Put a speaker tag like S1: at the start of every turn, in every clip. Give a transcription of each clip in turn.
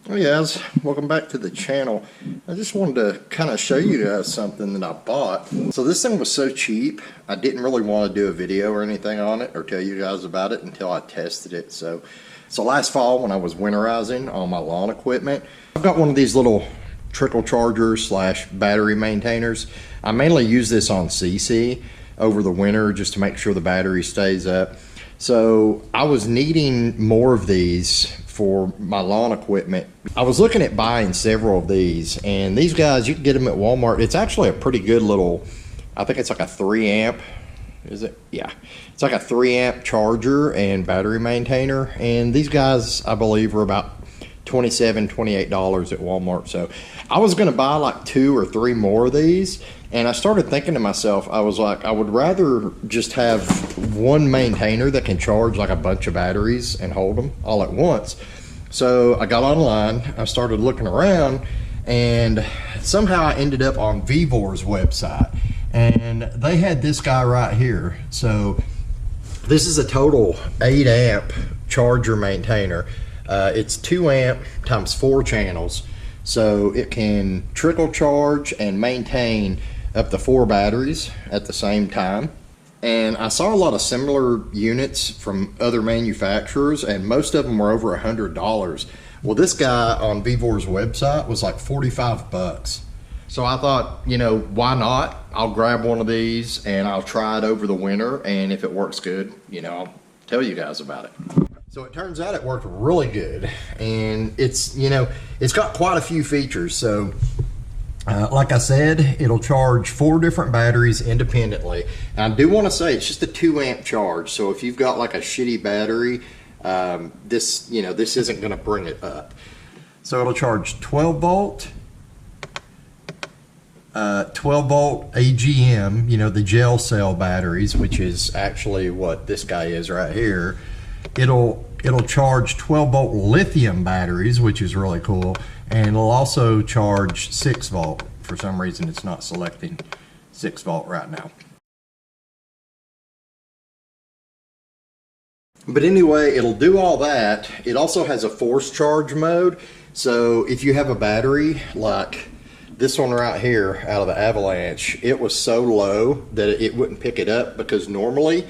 S1: Hey guys, welcome back to the channel. I just wanted to kind of show you guys something that I bought. So this thing was so cheap, I didn't really want to do a video or anything on it or tell you guys about it until I tested it. So last fall when I was winterizing all my lawn equipment, I've got one of these little trickle chargers slash battery maintainers. I mainly use this on CC over the winter just to make sure the battery stays up. So I was needing more of these for my lawn equipment. I was looking at buying several of these, and these guys, you can get them at Walmart. It's actually a pretty good little, I think it's like a 3 amp, is it? Yeah, it's like a 3 amp charger and battery maintainer, and these guys I believe are about $27, $28 at Walmart. So I was gonna buy like 2 or 3 more of these, and I started thinking to myself, I was like, I would rather just have one maintainer that can charge like a bunch of batteries and hold them all at once. So I got online, I started looking around, and somehow I ended up on Vevor's website, and they had this guy right here. So this is a total 8 amp charger maintainer. It's 2 amp times 4 channels, so it can trickle charge and maintain up to 4 batteries at the same time. And I saw a lot of similar units from other manufacturers, and most of them were over $100. Well, this guy on Vevor's website was like 45 bucks. So I thought, you know, why not? I'll grab one of these and I'll try it over the winter, and if it works good, you know, I'll tell you guys about it. So it turns out it worked really good, and it's, you know, it's got quite a few features. So like I said, it'll charge 4 different batteries independently. And I do want to say it's just a 2 amp charge. So if you've got like a shitty battery, this isn't going to bring it up. So it'll charge 12 volt AGM, you know, the gel cell batteries, which is actually what this guy is right here. It'll charge 12 volt lithium batteries, which is really cool, and it'll also charge 6 volt. For some reason it's not selecting 6 volt right now. But anyway, it'll do all that. It also has a force charge mode, so if you have a battery like this one right here out of the Avalanche, it was so low that it wouldn't pick it up, because normally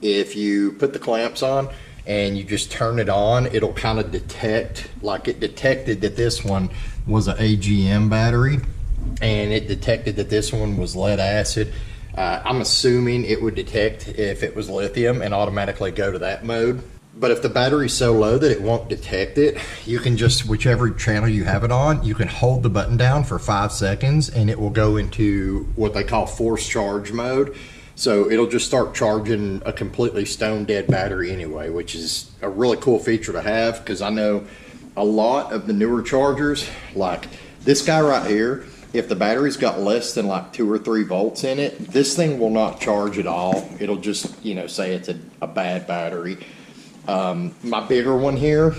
S1: if you put the clamps on and you just turn it on, it'll kind of detect, like it detected that this one was an AGM battery, and it detected that this one was lead acid. I'm assuming it would detect if it was lithium and automatically go to that mode. But if the battery's so low that it won't detect it, you can just, whichever channel you have it on, you can hold the button down for 5 seconds and it will go into what they call force charge mode. So it'll just start charging a completely stone dead battery anyway, which is a really cool feature to have, because I know a lot of the newer chargers, like this guy right here, if the battery's got less than like 2 or 3 volts in it, this thing will not charge at all. It'll just, you know, say it's a bad battery. My bigger one here,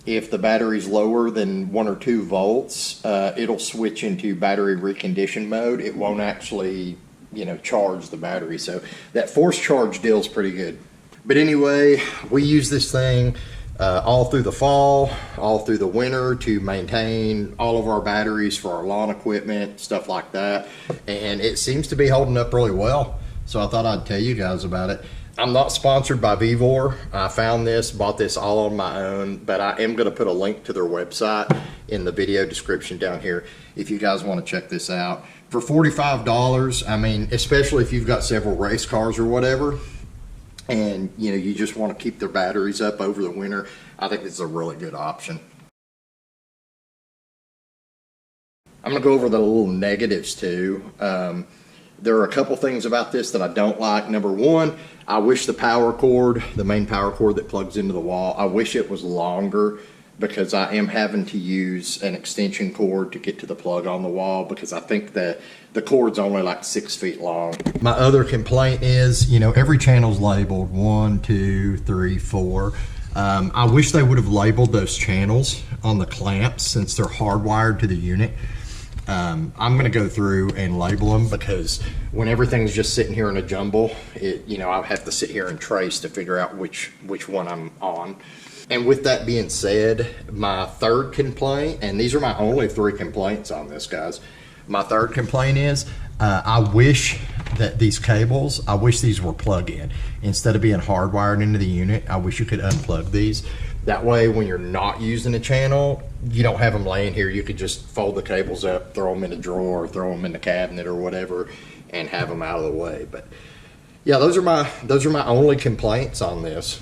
S1: if the battery's lower than 1 or 2 volts, it'll switch into battery recondition mode. It won't actually, you know, charge the battery. So that force charge deal's pretty good. But anyway, we use this thing all through the fall, all through the winter, to maintain all of our batteries for our lawn equipment, stuff like that. And it seems to be holding up really well. So I thought I'd tell you guys about it. I'm not sponsored by Vevor. I found this, bought this all on my own, but I am going to put a link to their website in the video description down here if you guys want to check this out. For $45, I mean, especially if you've got several race cars or whatever, and you know, you just want to keep their batteries up over the winter, I think it's a really good option. I'm going to go over the little negatives too. There are a couple things about this that I don't like. Number one, I wish the power cord, the main power cord that plugs into the wall, I wish it was longer, because I am having to use an extension cord to get to the plug on the wall, because I think that the cord's only like 6 feet long. My other complaint is, you know, every channel's labeled 1, 2, 3, 4. I wish they would have labeled those channels on the clamps, since they're hardwired to the unit. I'm going to go through and label them, because when everything's just sitting here in a jumble, you know, I have to sit here and trace to figure out which one I'm on. And with that being said, my third complaint, and these are my only 3 complaints on this, guys. My third complaint is I wish that these cables, I wish these were plug-in. Instead of being hardwired into the unit, I wish you could unplug these. That way, when you're not using a channel, you don't have them laying here. You could just fold the cables up, throw them in a drawer, throw them in the cabinet or whatever, and have them out of the way. But yeah, those are my only complaints on this.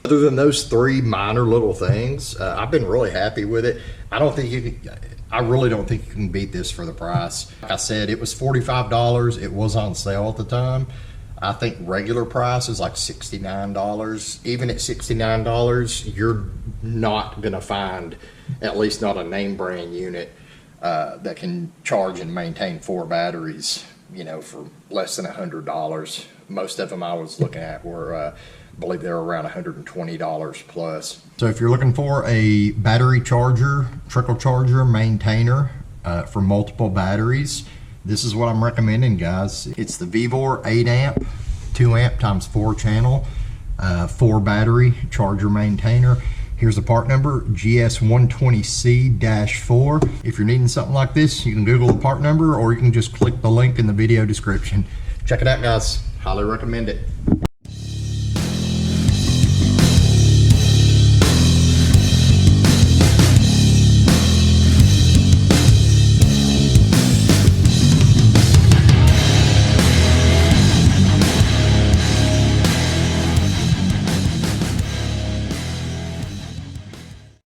S1: Other than those 3 minor little things, I've been really happy with it. I really don't think you can beat this for the price. Like I said, it was $45. It was on sale at the time. I think regular price is like $69. Even at $69, you're not gonna find, at least not a name brand unit, that can charge and maintain 4 batteries, you know, for less than $100. Most of them I was looking at were, I believe they were around $120 plus. So if you're looking for a battery charger, trickle charger, maintainer for multiple batteries, this is what I'm recommending, guys. It's the Vevor 8 amp, 2 amp times 4 channel, 4 battery charger maintainer. Here's the part number, GS120C-4. If you're needing something like this, you can Google the part number or you can just click the link in the video description. Check it out, guys. Highly recommend it.